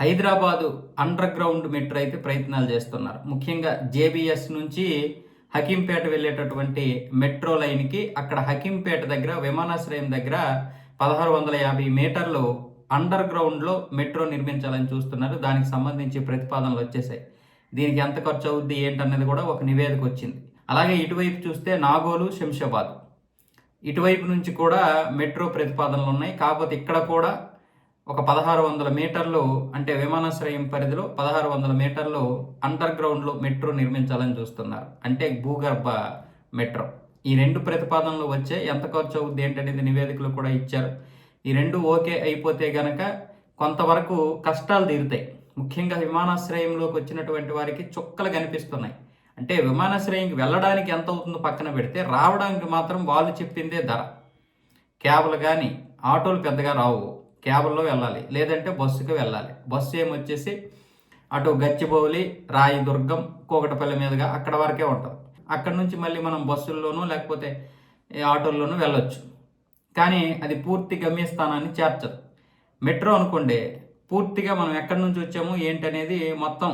Hyderabad under ground metro అయితే ప్రయత్నాలు చేస్తున్నారు. ముఖ్యంగా జేబీఎస్ నుంచి హకీంపేట వెళ్ళేటటువంటి మెట్రో లైన్కి అక్కడ హకీంపేట దగ్గర విమానాశ్రయం దగ్గర 1650 మీటర్లు అండర్ గ్రౌండ్లో మెట్రో నిర్మించాలని చూస్తున్నారు. దానికి సంబంధించి ప్రతిపాదనలు వచ్చేసాయి. దీనికి ఎంత ఖర్చు అవుద్ది ఏంటన్నది కూడా ఒక నివేదిక వచ్చింది. అలాగే ఇటువైపు చూస్తే నాగోలు, శంషాబాద్ ఇటువైపు నుంచి కూడా మెట్రో ప్రతిపాదనలు ఉన్నాయి. కాకపోతే ఇక్కడ కూడా ఒక 1600 మీటర్లు అంటే విమానాశ్రయం పరిధిలో 1600 మీటర్లు అండర్ గ్రౌండ్లో మెట్రో నిర్మించాలని చూస్తున్నారు. అంటే భూగర్భ మెట్రో. ఈ రెండు ప్రతిపాదనలు వచ్చే ఎంత ఖర్చు అవుద్ది ఏంటనేది నివేదికలు కూడా ఇచ్చారు. ఈ రెండు ఓకే అయిపోతే గనక కొంతవరకు కష్టాలు తీరుతాయి. ముఖ్యంగా విమానాశ్రయంలోకి వచ్చినటువంటి వారికి చుక్కలు కనిపిస్తున్నాయి. అంటే విమానాశ్రయంకి వెళ్ళడానికి ఎంత అవుతుందో పక్కన పెడితే రావడానికి మాత్రం వాళ్ళు చెప్పిందే ధర. క్యాబ్లు కానీ ఆటోలు పెద్దగా రావు, క్యాబుల్లో వెళ్ళాలి, లేదంటే బస్సుకి వెళ్ళాలి. బస్సు ఏమొచ్చేసి అటు గచ్చిబౌలి, రాయదుర్గం, కోకటపల్లి మీదుగా అక్కడ వరకే ఉంటుంది. అక్కడ నుంచి మళ్ళీ మనం బస్సుల్లోనూ లేకపోతే ఆటోల్లోనూ వెళ్ళొచ్చు. కానీ అది పూర్తి గమ్యస్థానాన్ని చేర్చదు. మెట్రో అనుకోండి, పూర్తిగా మనం ఎక్కడి నుంచి వచ్చాము ఏంటనేది మొత్తం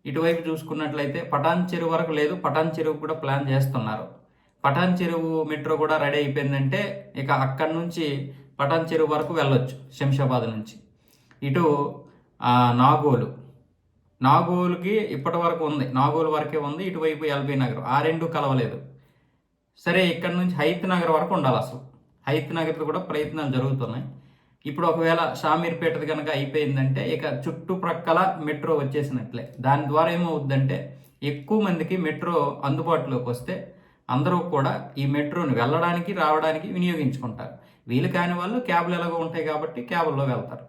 ఇటువైపు చూసుకున్నట్లయితే పటాన్ చెరువు వరకు లేదు, పటాన్ చెరువు కూడా ప్లాన్ చేస్తున్నారు. పటాన్ చెరువు మెట్రో కూడా రెడీ అయిపోయిందంటే ఇక అక్కడి నుంచి పటాన్ చెరువు వరకు వెళ్ళొచ్చు. శంషాబాద్ నుంచి ఇటు నాగోలుకి ఇప్పటి వరకు ఉంది, నాగోలు వరకే ఉంది. ఇటువైపు ఎల్బీ నగర్, ఆ రెండు కలవలేదు. సరే, ఇక్కడ నుంచి హైత్ నగర్ వరకు ఉండాలి. అసలు హైత్ నగర్లో కూడా ప్రయత్నాలు జరుగుతున్నాయి. ఇప్పుడు ఒకవేళ షామీర్పేటది కనుక అయిపోయిందంటే ఇక చుట్టుప్రక్కల మెట్రో వచ్చేసినట్లే. దాని ద్వారా ఏమవుద్దంటే ఎక్కువ మందికి మెట్రో అందుబాటులోకి వస్తే అందరూ కూడా ఈ మెట్రోని వెళ్ళడానికి రావడానికి వినియోగించుకుంటారు. వీలు కాని వాళ్ళు క్యాబ్లు ఎలాగో ఉంటాయి కాబట్టి క్యాబుల్లో వెళ్తారు.